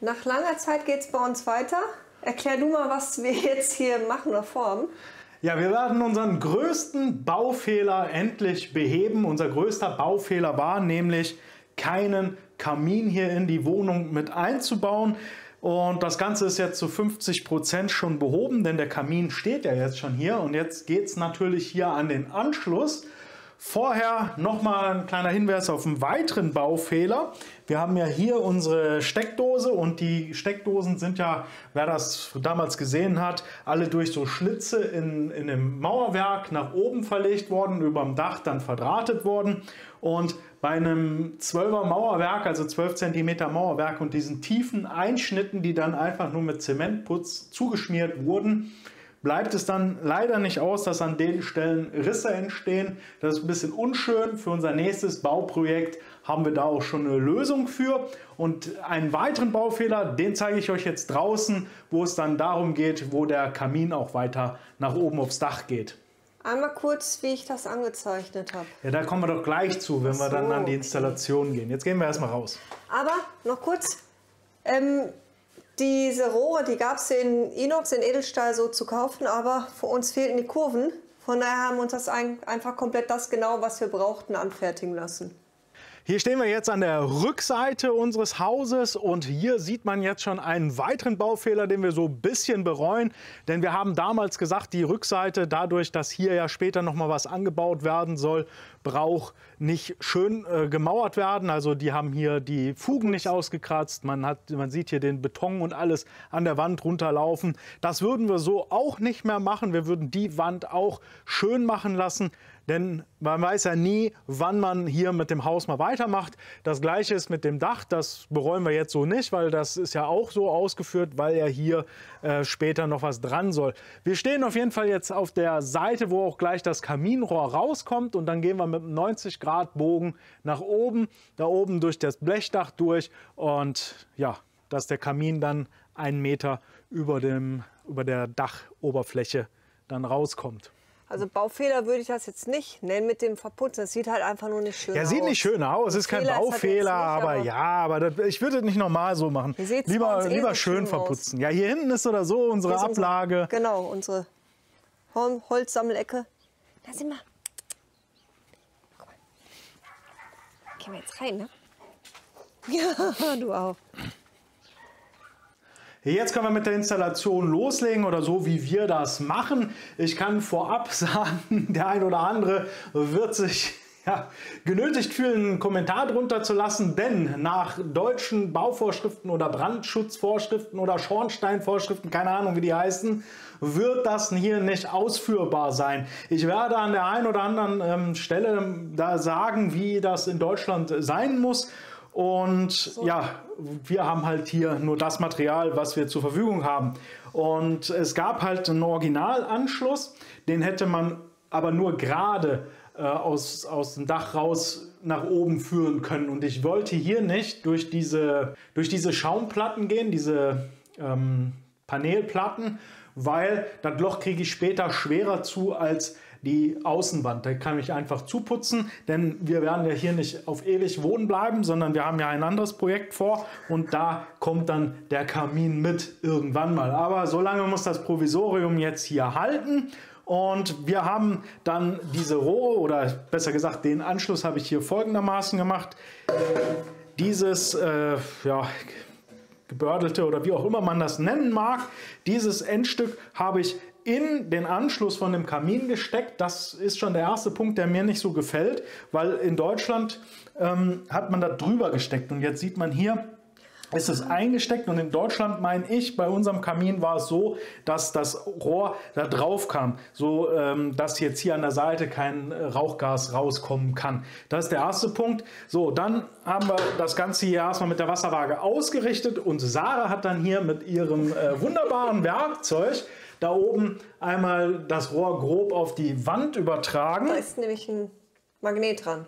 Nach langer Zeit geht es bei uns weiter. Erklär du mal, was wir jetzt hier machen oder formen. Ja, wir werden unseren größten Baufehler endlich beheben. Unser größter Baufehler war nämlich, keinen Kamin hier in die Wohnung mit einzubauen. Und das Ganze ist jetzt zu 50% schon behoben, denn der Kamin steht ja jetzt schon hier. Und jetzt geht es natürlich hier an den Anschluss. Vorher nochmal ein kleiner Hinweis auf einen weiteren Baufehler. Wir haben ja hier unsere Steckdose und die Steckdosen sind ja, wer das damals gesehen hat, alle durch so Schlitze in dem Mauerwerk nach oben verlegt worden, über dem Dach dann verdrahtet worden. Und bei einem 12er Mauerwerk, also 12 cm Mauerwerk und diesen tiefen Einschnitten, die dann einfach nur mit Zementputz zugeschmiert wurden, bleibt es dann leider nicht aus, dass an den Stellen Risse entstehen. Das ist ein bisschen unschön. Für unser nächstes Bauprojekt haben wir da auch schon eine Lösung für. Und einen weiteren Baufehler, den zeige ich euch jetzt draußen, wo es dann darum geht, wo der Kamin auch weiter nach oben aufs Dach geht. Einmal kurz, wie ich das angezeichnet habe. Ja, da kommen wir doch gleich zu, wenn wir dann an die Installation gehen. Jetzt gehen wir erstmal raus. Aber noch kurz, diese Rohre, die gab es in Inox, in Edelstahl so zu kaufen, aber für uns fehlten die Kurven. Von daher haben wir uns das einfach komplett das genau, was wir brauchten, anfertigen lassen. Hier stehen wir jetzt an der Rückseite unseres Hauses und hier sieht man jetzt schon einen weiteren Baufehler, den wir so ein bisschen bereuen. Denn wir haben damals gesagt, die Rückseite, dadurch, dass hier ja später noch mal was angebaut werden soll, braucht nicht schön gemauert werden. Also die haben hier die Fugen nicht ausgekratzt. Man sieht hier den Beton und alles an der Wand runterlaufen. Das würden wir so auch nicht mehr machen. Wir würden die Wand auch schön machen lassen. Denn man weiß ja nie, wann man hier mit dem Haus mal weitermacht. Das Gleiche ist mit dem Dach. Das bereuen wir jetzt so nicht, weil das ist ja auch so ausgeführt, weil ja hier später noch was dran soll. Wir stehen auf jeden Fall jetzt auf der Seite, wo auch gleich das Kaminrohr rauskommt. Und dann gehen wir mit einem 90-Grad-Bogen nach oben, da oben durch das Blechdach durch. Und ja, dass der Kamin dann 1 Meter über der Dachoberfläche dann rauskommt. Also Baufehler würde ich das jetzt nicht nennen mit dem Verputzen. Das sieht halt einfach nur nicht schön aus. Ja, sieht nicht schön aus. Es ist kein Baufehler, aber ich würde es nicht normal so machen. Lieber schön verputzen. Ja, hier hinten ist oder so unsere Ablage. Genau, unsere Holzsammelecke. Da sind wir. Guck mal. Gehen wir jetzt rein, ne? Ja, du auch. Jetzt können wir mit der Installation loslegen oder so, wie wir das machen. Ich kann vorab sagen, der ein oder andere wird sich genötigt fühlen, einen Kommentar drunter zu lassen, denn nach deutschen Bauvorschriften oder Brandschutzvorschriften oder Schornsteinvorschriften, keine Ahnung wie die heißen, wird das hier nicht ausführbar sein. Ich werde an der einen oder anderen Stelle da sagen, wie das in Deutschland sein muss. Und ja, wir haben halt hier nur das Material, was wir zur Verfügung haben. Und es gab halt einen Originalanschluss, den hätte man aber nur gerade aus dem Dach raus nach oben führen können. Und ich wollte hier nicht durch diese Schaumplatten gehen, diese Panelplatten, weil das Loch kriege ich später schwerer zu als die Außenwand. Da kann ich einfach zuputzen, denn wir werden ja hier nicht auf ewig wohnen bleiben, sondern wir haben ja ein anderes Projekt vor und da kommt dann der Kamin mit irgendwann mal. Aber solange muss das Provisorium jetzt hier halten. Und wir haben dann diese Rohre, oder besser gesagt den Anschluss habe ich hier folgendermaßen gemacht. Dieses gebördelte oder wie auch immer man das nennen mag, dieses Endstück habe ich in den Anschluss von dem Kamin gesteckt. Das ist schon der erste Punkt, der mir nicht so gefällt, weil in Deutschland hat man da drüber gesteckt und jetzt sieht man hier, ist es eingesteckt und in Deutschland, meine ich, bei unserem Kamin war es so, dass das Rohr da drauf kam, so dass jetzt hier an der Seite kein Rauchgas rauskommen kann. Das ist der erste Punkt. So, dann haben wir das Ganze hier erstmal mit der Wasserwaage ausgerichtet und Sarah hat dann hier mit ihrem wunderbaren Werkzeug da oben einmal das Rohr grob auf die Wand übertragen. Da ist nämlich ein Magnet dran.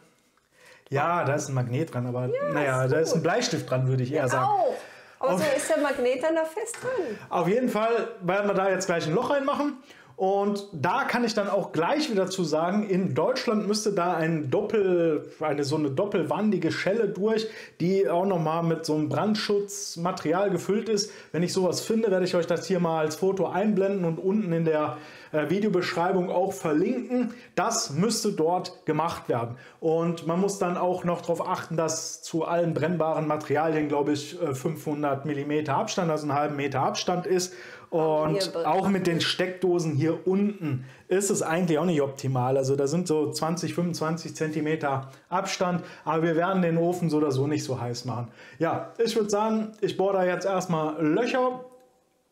Ja, da ist ein Magnet dran, aber ja, naja, da ist ein Bleistift dran, würde ich eher sagen. Auch. Aber so ist der Magnet dann da fest dran. Auf jeden Fall werden wir da jetzt gleich ein Loch reinmachen Und da kann ich dann auch gleich wieder zu sagen, in Deutschland müsste da so eine doppelwandige Schelle durch, die auch nochmal mit so einem Brandschutzmaterial gefüllt ist. Wenn ich sowas finde, werde ich euch das hier mal als Foto einblenden und unten in der Videobeschreibung auch verlinken. Das müsste dort gemacht werden. Und man muss dann auch noch darauf achten, dass zu allen brennbaren Materialien, glaube ich, 500 mm Abstand, also einen halben Meter Abstand ist. Und auch mit den Steckdosen hier unten ist es eigentlich auch nicht optimal. Also da sind so 20, 25 cm Abstand, aber wir werden den Ofen so oder so nicht so heiß machen. Ja, ich würde sagen, ich bohre da jetzt erstmal Löcher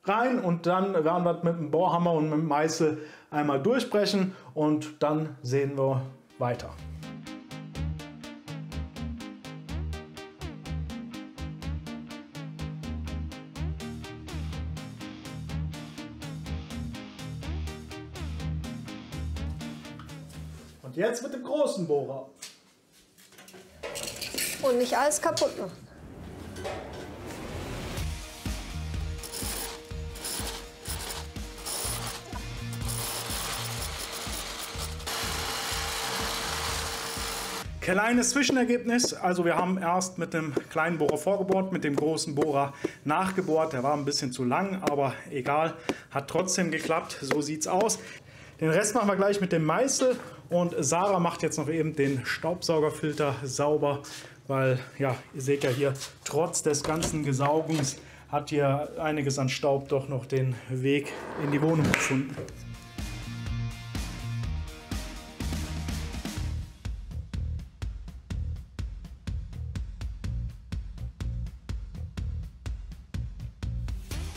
rein und dann werden wir mit dem Bohrhammer und mit dem Meißel einmal durchbrechen und dann sehen wir weiter. Und jetzt mit dem großen Bohrer. Und nicht alles kaputt machen. Kleines Zwischenergebnis, also wir haben erst mit dem kleinen Bohrer vorgebohrt, mit dem großen Bohrer nachgebohrt. Der war ein bisschen zu lang, aber egal, hat trotzdem geklappt, so sieht es aus. Den Rest machen wir gleich mit dem Meißel und Sarah macht jetzt noch eben den Staubsaugerfilter sauber, weil ja, ihr seht ja hier, trotz des ganzen Gesaugens hat hier einiges an Staub doch noch den Weg in die Wohnung gefunden.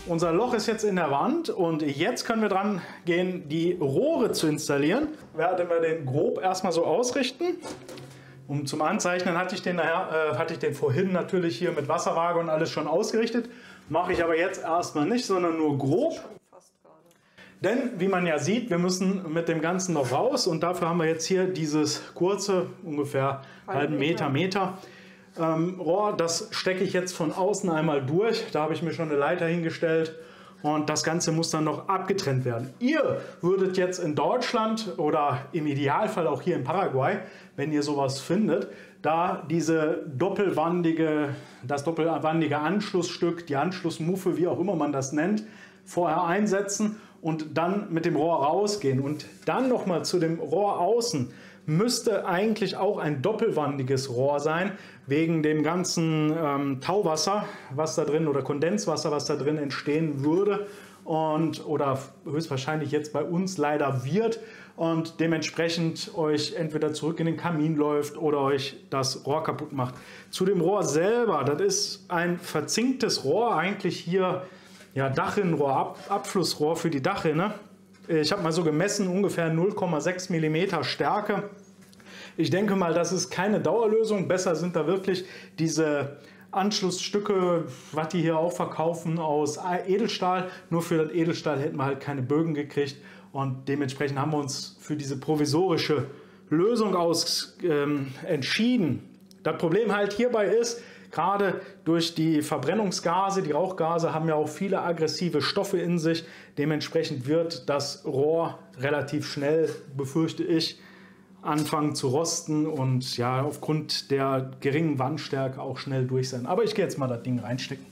Unser Loch ist jetzt in der Wand und jetzt können wir dran gehen, die Rohre zu installieren. Werden wir den grob erstmal so ausrichten. Und zum Anzeichnen hatte ich den vorhin natürlich hier mit Wasserwaage und alles schon ausgerichtet. Mache ich aber jetzt erstmal nicht, sondern nur grob. Denn wie man ja sieht, wir müssen mit dem Ganzen noch raus und dafür haben wir jetzt hier dieses kurze, ungefähr halben Meter Rohr. Das stecke ich jetzt von außen einmal durch. Da habe ich mir schon eine Leiter hingestellt und das Ganze muss dann noch abgetrennt werden. Ihr würdet jetzt in Deutschland oder im Idealfall auch hier in Paraguay, wenn ihr sowas findet, da das doppelwandige Anschlussstück, die Anschlussmuffe, wie auch immer man das nennt, vorher einsetzen und dann mit dem Rohr rausgehen. Und dann nochmal zu dem Rohr außen müsste eigentlich auch ein doppelwandiges Rohr sein, wegen dem ganzen Tauwasser, was da drin oder Kondenswasser, was da drin entstehen würde oder höchstwahrscheinlich jetzt bei uns leider wird und dementsprechend euch entweder zurück in den Kamin läuft oder euch das Rohr kaputt macht. Zu dem Rohr selber, das ist ein verzinktes Rohr, eigentlich hier ja, Dachrinnenrohr, Abflussrohr für die Dachrinne. Ich habe mal so gemessen, ungefähr 0,6 mm Stärke. Ich denke mal, das ist keine Dauerlösung. Besser sind da wirklich diese Anschlussstücke, was die hier auch verkaufen, aus Edelstahl. Nur für das Edelstahl hätten wir halt keine Bögen gekriegt. Und dementsprechend haben wir uns für diese provisorische Lösung entschieden. Das Problem halt hierbei ist, gerade durch die Verbrennungsgase, die Rauchgase haben ja auch viele aggressive Stoffe in sich. Dementsprechend wird das Rohr relativ schnell, befürchte ich, anfangen zu rosten und ja, aufgrund der geringen Wandstärke auch schnell durch sein. Aber ich gehe jetzt mal das Ding reinstecken.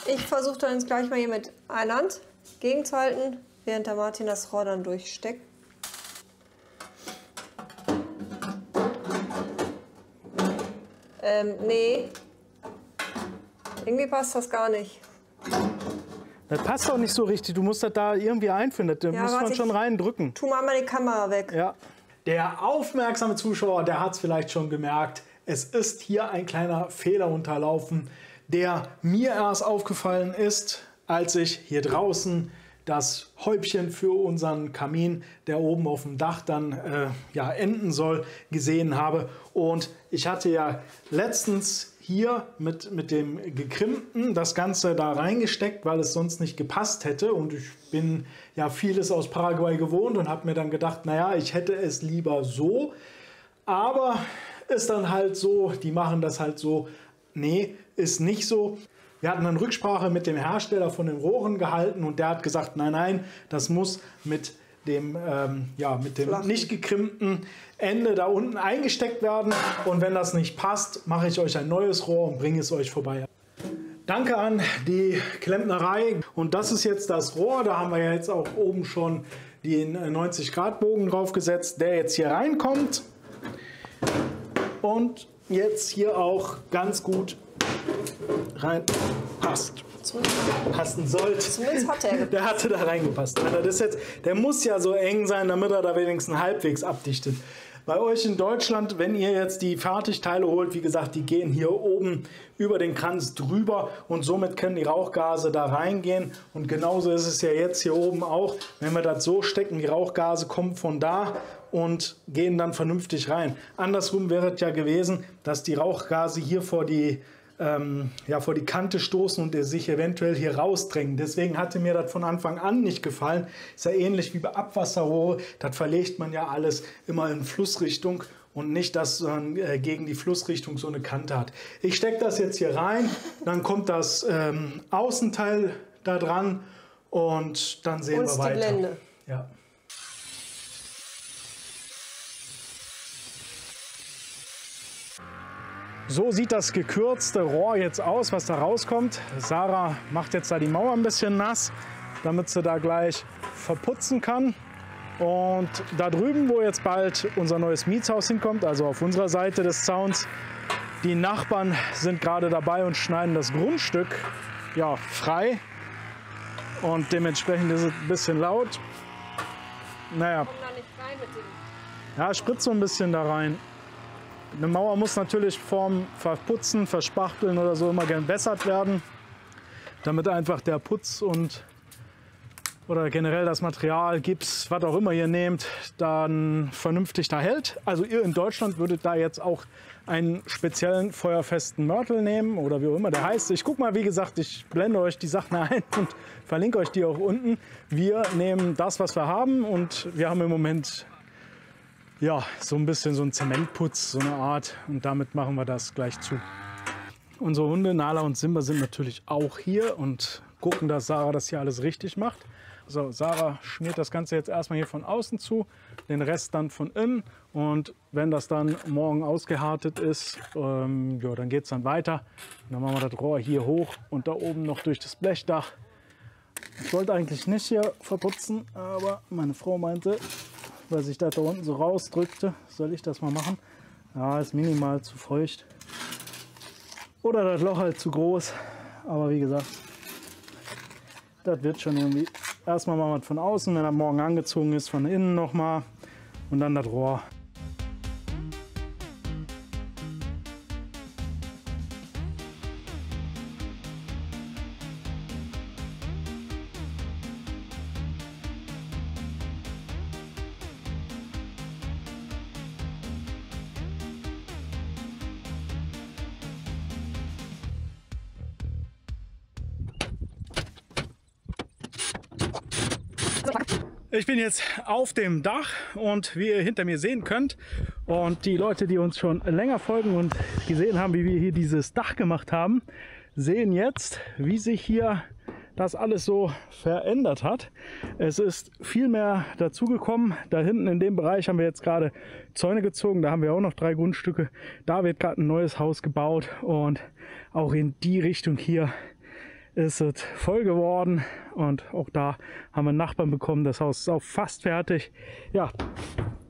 Ich versuche dann jetzt gleich mal hier mit einer Hand gegenzuhalten, während der Martin das Rohr dann durchsteckt. Nee. Irgendwie passt das gar nicht. Das passt auch nicht so richtig. Du musst das da irgendwie einfinden. Da muss man schon reindrücken. Tu mal die Kamera weg. Ja. Der aufmerksame Zuschauer, der hat es vielleicht schon gemerkt. Es ist hier ein kleiner Fehler unterlaufen, der mir erst aufgefallen ist, als ich hier draußen das Häubchen für unseren Kamin, der oben auf dem Dach dann enden soll, gesehen habe. Und ich hatte ja letztens hier mit dem Gekrimpten das Ganze da reingesteckt, weil es sonst nicht gepasst hätte. Und ich bin ja vieles aus Paraguay gewohnt und habe mir dann gedacht, naja, ich hätte es lieber so. Aber ist dann halt so, die machen das halt so. Nee, ist nicht so. Wir hatten dann Rücksprache mit dem Hersteller von den Rohren gehalten und der hat gesagt, nein, nein, das muss mit dem nicht gekrimmten Ende da unten eingesteckt werden. Und wenn das nicht passt, mache ich euch ein neues Rohr und bringe es euch vorbei. Danke an die Klempnerei. Und das ist jetzt das Rohr. Da haben wir ja jetzt auch oben schon den 90-Grad-Bogen draufgesetzt, der jetzt hier reinkommt. Und jetzt hier auch ganz gut reinpasst. Passen sollte. Zumindest hat er. Der hatte da reingepasst. Der muss ja so eng sein, damit er da wenigstens halbwegs abdichtet. Bei euch in Deutschland, wenn ihr jetzt die Fertigteile holt, wie gesagt, die gehen hier oben über den Kranz drüber und somit können die Rauchgase da reingehen. Und genauso ist es ja jetzt hier oben auch. Wenn wir das so stecken, die Rauchgase kommen von da und gehen dann vernünftig rein. Andersrum wäre es ja gewesen, dass die Rauchgase hier vor die Kante stoßen und sich eventuell hier rausdrängen. Deswegen hatte mir das von Anfang an nicht gefallen. Ist ja ähnlich wie bei Abwasserrohre. Das verlegt man ja alles immer in Flussrichtung und nicht, dass man gegen die Flussrichtung so eine Kante hat. Ich stecke das jetzt hier rein, dann kommt das Außenteil da dran und dann sehen wir weiter. Die Blende. Ja. So sieht das gekürzte Rohr jetzt aus, was da rauskommt. Sarah macht jetzt da die Mauer ein bisschen nass, damit sie da gleich verputzen kann. Und da drüben, wo jetzt bald unser neues Mietshaus hinkommt, also auf unserer Seite des Zauns, die Nachbarn sind gerade dabei und schneiden das Grundstück frei. Und dementsprechend ist es ein bisschen laut. Naja, spritzt so ein bisschen da rein. Eine Mauer muss natürlich vorm Verputzen, Verspachteln oder so immer gewässert werden, damit einfach der Putz oder generell das Material, Gips, was auch immer ihr nehmt, dann vernünftig da hält. Also ihr in Deutschland würdet da jetzt auch einen speziellen feuerfesten Mörtel nehmen oder wie auch immer der heißt. Ich gucke mal, wie gesagt, ich blende euch die Sachen ein und verlinke euch die auch unten. Wir nehmen das, was wir haben, und wir haben im Moment so ein bisschen so ein Zementputz, so eine Art, und damit machen wir das gleich zu. Unsere Hunde Nala und Simba sind natürlich auch hier und gucken, dass Sarah das hier alles richtig macht. So, Sarah schmiert das Ganze jetzt erstmal hier von außen zu, den Rest dann von innen, und wenn das dann morgen ausgehärtet ist, dann geht es dann weiter. Und dann machen wir das Rohr hier hoch und da oben noch durch das Blechdach. Ich wollte eigentlich nicht hier verputzen, aber meine Frau meinte, weil sich das da unten so rausdrückte, soll ich das mal machen. Ja, ist minimal zu feucht. Oder das Loch halt zu groß. Aber wie gesagt, das wird schon irgendwie. Erstmal machen wir es von außen, wenn er morgen angezogen ist, von innen nochmal. Und dann das Rohr. Ich bin jetzt auf dem Dach und wie ihr hinter mir sehen könnt, und die Leute, die uns schon länger folgen und gesehen haben, wie wir hier dieses Dach gemacht haben, sehen jetzt, wie sich hier das alles so verändert hat. Es ist viel mehr dazugekommen. Da hinten in dem Bereich haben wir jetzt gerade Zäune gezogen. Da haben wir auch noch 3 Grundstücke. Da wird gerade ein neues Haus gebaut, und auch in die Richtung hier ist es voll geworden, und auch da haben wir Nachbarn bekommen. Das Haus ist auch fast fertig. Ja,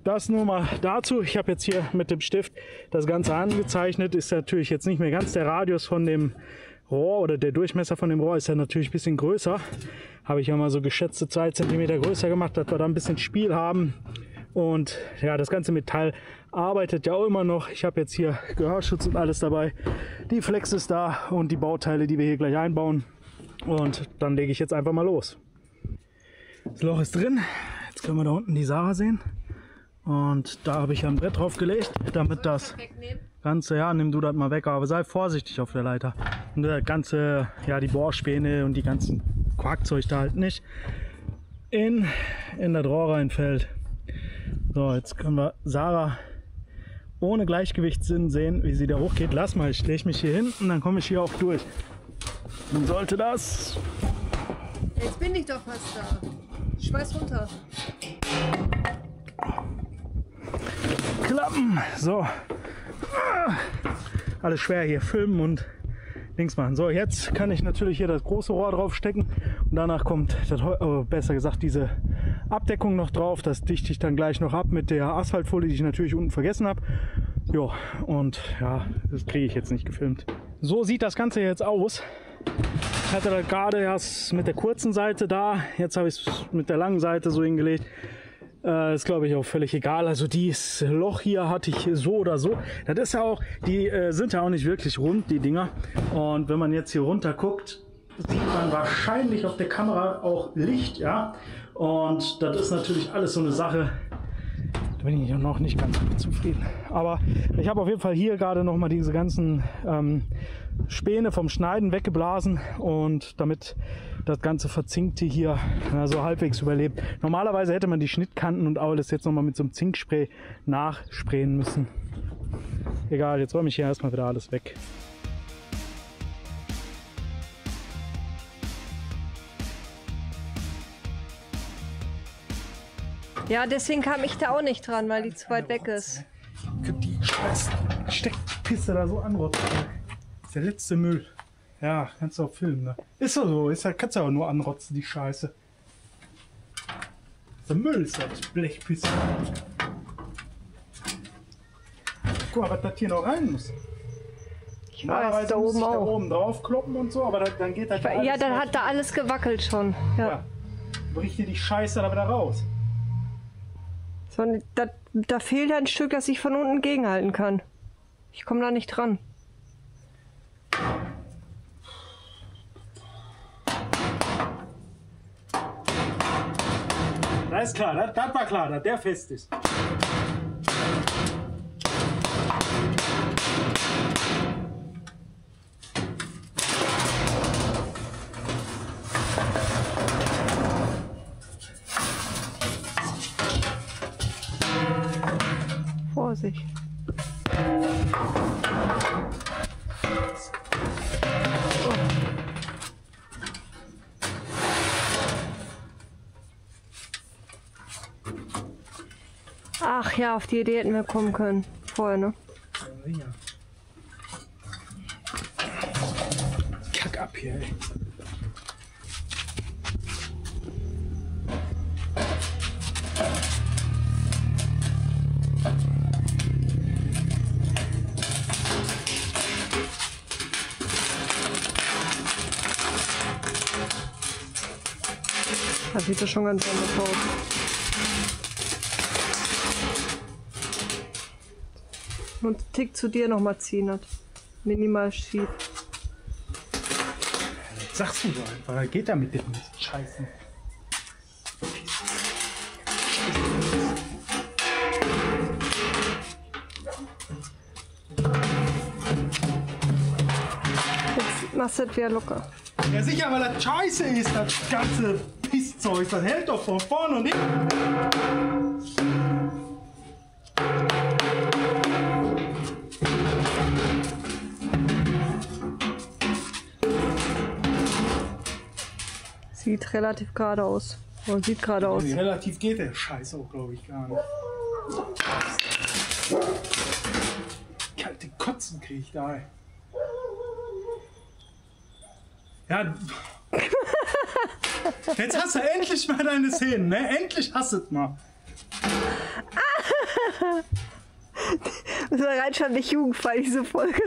das nur mal dazu. Ich habe jetzt hier mit dem Stift das Ganze angezeichnet. Ist natürlich jetzt nicht mehr ganz der Radius von dem Rohr, oder der Durchmesser von dem Rohr ist ja natürlich ein bisschen größer. Habe ich ja mal so geschätzte 2 cm größer gemacht, dass wir da ein bisschen Spiel haben. Und ja, das ganze Metall arbeitet ja auch immer noch. Ich habe jetzt hier Gehörschutz und alles dabei. Die Flex ist da und die Bauteile, die wir hier gleich einbauen. Und dann lege ich jetzt einfach mal los. Das Loch ist drin. Jetzt können wir da unten die Sarah sehen. Und da habe ich ein Brett drauf gelegt, damit das Ganze, ja, nimm du das mal weg, aber sei vorsichtig auf der Leiter. Und das Ganze, ja, die Bohrspäne und die ganzen Quarkzeug da halt nicht in das Rohr reinfällt. So, jetzt können wir Sarah ohne Gleichgewichtssinn sehen, wie sie da hochgeht. Lass mal, ich lege mich hier hin und dann komme ich hier auch durch. Nun sollte das Jetzt bin ich doch fast da. Schmeiß runter. klappen. So. Alles schwer hier filmen und Dings machen. So, jetzt kann ich natürlich hier das große Rohr drauf stecken und danach kommt, besser gesagt, diese Abdeckung noch drauf. Das dichte ich dann gleich noch ab mit der Asphaltfolie, die ich natürlich unten vergessen habe. Jo, und ja, das kriege ich jetzt nicht gefilmt. So sieht das Ganze jetzt aus. Ich hatte da gerade erst mit der kurzen Seite da, jetzt habe ich es mit der langen Seite so hingelegt. Ist glaube ich auch völlig egal. Also dieses Loch hier hatte ich so oder so. Das ist ja auch, die sind ja auch nicht wirklich rund, die Dinger. Und wenn man jetzt hier runter guckt, sieht man wahrscheinlich auf der Kamera auch Licht, ja. Und das ist natürlich alles so eine Sache. Da bin ich noch nicht ganz zufrieden. Aber ich habe auf jeden Fall hier gerade noch mal diese ganzen Späne vom Schneiden weggeblasen und damit das ganze Verzinkte hier so halbwegs überlebt. Normalerweise hätte man die Schnittkanten und alles jetzt noch mal mit so einem Zinkspray nachsprayen müssen. Egal, jetzt räume ich hier erstmal wieder alles weg. Ja, deswegen kam ich da auch nicht dran, weil die zu weit weg ist. Die scheiß Steckpisse da so anrotzen. Das ist der letzte Müll. Ja, kannst du auch filmen, ne? Ist doch so, kannst du auch nur anrotzen, die Scheiße. Der Müll ist das, Blechpisse. Guck mal, was das hier noch rein muss. Ich weiß, da oben auch. Da oben drauf kloppen und so, aber dann geht das ja, dann hat da alles gewackelt schon. Ja. Bricht dir die Scheiße da wieder raus. So, da fehlt ein Stück, das ich von unten gegenhalten kann. Ich komme da nicht dran. Das ist klar, das war klar, dass der fest ist. Vorsicht. Ach ja, auf die Idee hätten wir kommen können. Vorher, ne? Kack ab hier, ey. Das sieht ja schon ganz anders aus. Und einen Tick zu dir nochmal ziehen hat. Minimal schief. Was sagst du da einfach? Geht da mit dem Scheißen? Jetzt machst du das wieder locker. Ja sicher, weil das Scheiße ist, das ganze Pisszeug. Das hält doch von vorne und hinten. Sieht relativ gerade aus. Oder sieht gerade aus. Relativ geht der Scheiß auch, glaube ich, gar nicht. Kalte Kotzen kriege ich da. Ja. Jetzt hast du endlich mal deine Szenen, ne? Endlich hast du es mal. Das war rein schon nicht jugendfrei, diese Folge.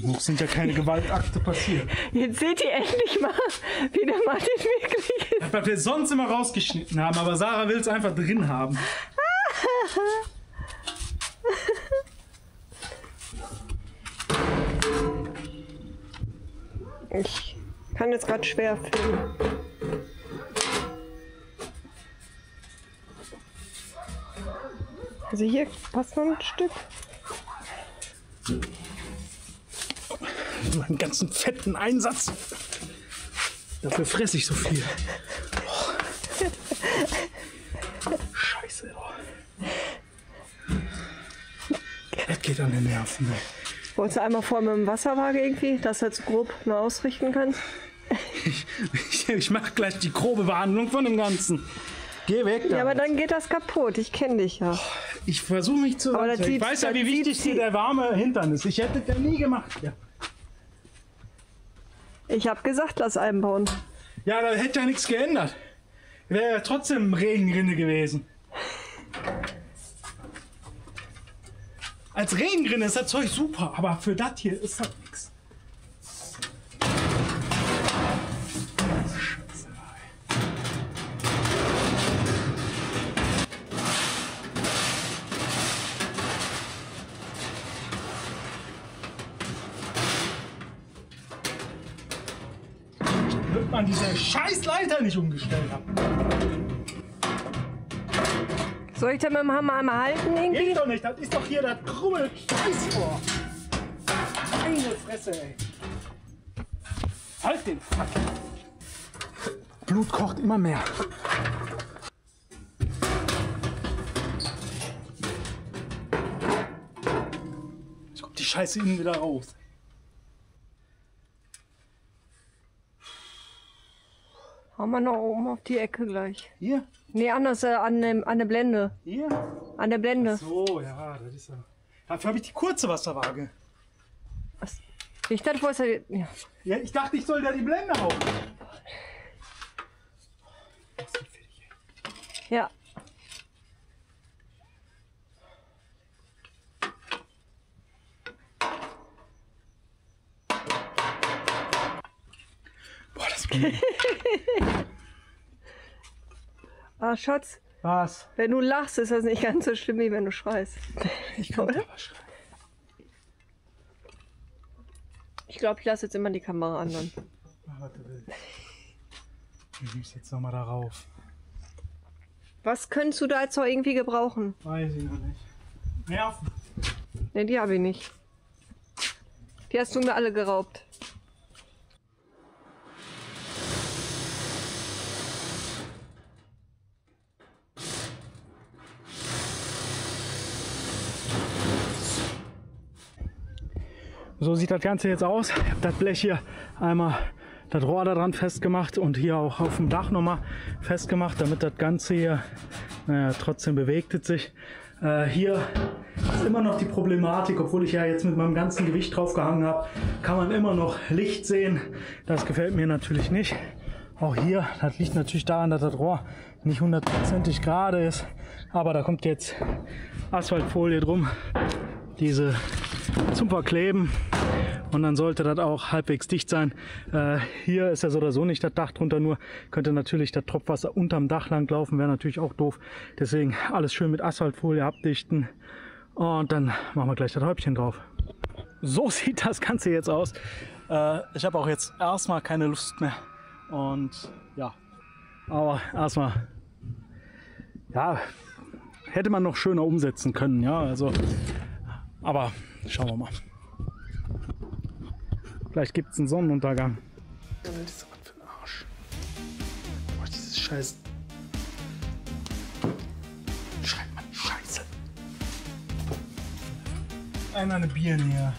Noch sind ja keine Gewaltakte passiert. Jetzt seht ihr endlich mal, wie der Martin wirklich ist. Das, was wir sonst immer rausgeschnitten haben, aber Sarah will es einfach drin haben. Ich kann jetzt gerade schwer filmen. Also hier passt noch ein Stück. Meinen ganzen fetten Einsatz. Dafür fresse ich so viel. Oh. Scheiße. Oh. Das geht an den Nerven. Wolltest du einmal vorher mit dem Wasserwaage irgendwie, dass du jetzt grob nur ausrichten kannst? Ich mache gleich die grobe Behandlung von dem Ganzen. Geh weg da. Ja, aber dann geht das kaputt. Ich kenne dich ja. Ich versuche mich zu Aber Ich weiß ja, wie wichtig dir der warme Hintern ist. Ich hätte das ja nie gemacht. Ja, Ich habe gesagt, lass einbauen. ja, da hätte ja nichts geändert. Wäre ja trotzdem Regenrinne gewesen. Als Regenrinne ist das Zeug super, aber für das hier ist das nichts. Wird man diese scheiß Leiter nicht umgestellt haben. Soll ich denn mit dem Hammer einmal halten irgendwie? Geht doch nicht, das ist doch hier das krumme Scheiß vor. Meine Fresse, ey. Halt den Fuck. Blut kocht immer mehr. Jetzt kommt die Scheiße innen wieder raus. Hau mal noch oben auf die Ecke gleich. Hier? Nee, anders an der Blende. Hier? An der Blende. So, ja, das ist ja. Dafür habe ich die kurze Wasserwaage. Was? Ich dachte, du wolltest ja. Ja, ich dachte, ich soll da die Blende auf. Ja. Boah, das geht. Ah, Schatz, Was? wenn du lachst, ist das nicht ganz so schlimm, wie wenn du schreist. Ich kann Oder? aber schreien. Ich glaube, ich lasse jetzt immer die Kamera an. Dann. Mach, was du willst. Ich muss jetzt nochmal darauf. Was könntest du da jetzt noch irgendwie gebrauchen? Weiß ich noch nicht. Nerven. Ne, die habe ich nicht. Die hast du mir alle geraubt. So sieht das Ganze jetzt aus. Ich habe das Blech hier einmal, das Rohr da dran festgemacht und hier auch auf dem Dach nochmal festgemacht, damit das Ganze hier, naja, trotzdem bewegt es sich. Hier ist immer noch die Problematik, obwohl ich ja jetzt mit meinem ganzen Gewicht drauf gehangen habe, kann man immer noch Licht sehen. Das gefällt mir natürlich nicht. Auch hier, das liegt natürlich daran, dass das Rohr nicht hundertprozentig gerade ist. Aber da kommt jetzt Asphaltfolie drum, diese zum Verkleben. Und dann sollte das auch halbwegs dicht sein. Hier ist ja so oder so nicht das Dach drunter, nur könnte natürlich das Tropfwasser unterm Dach lang laufen, wäre natürlich auch doof. Deswegen alles schön mit Asphaltfolie abdichten und dann machen wir gleich das Häubchen drauf. So sieht das Ganze jetzt aus. Ich habe auch jetzt erstmal keine Lust mehr und ja, aber erstmal, ja, hätte man noch schöner umsetzen können, ja, also, aber schauen wir mal. Vielleicht gibt es einen Sonnenuntergang. Das ist was für ein Arsch. Oh, dieses Scheiß. Schreibt man Scheiße. Einmal eine Bier näher.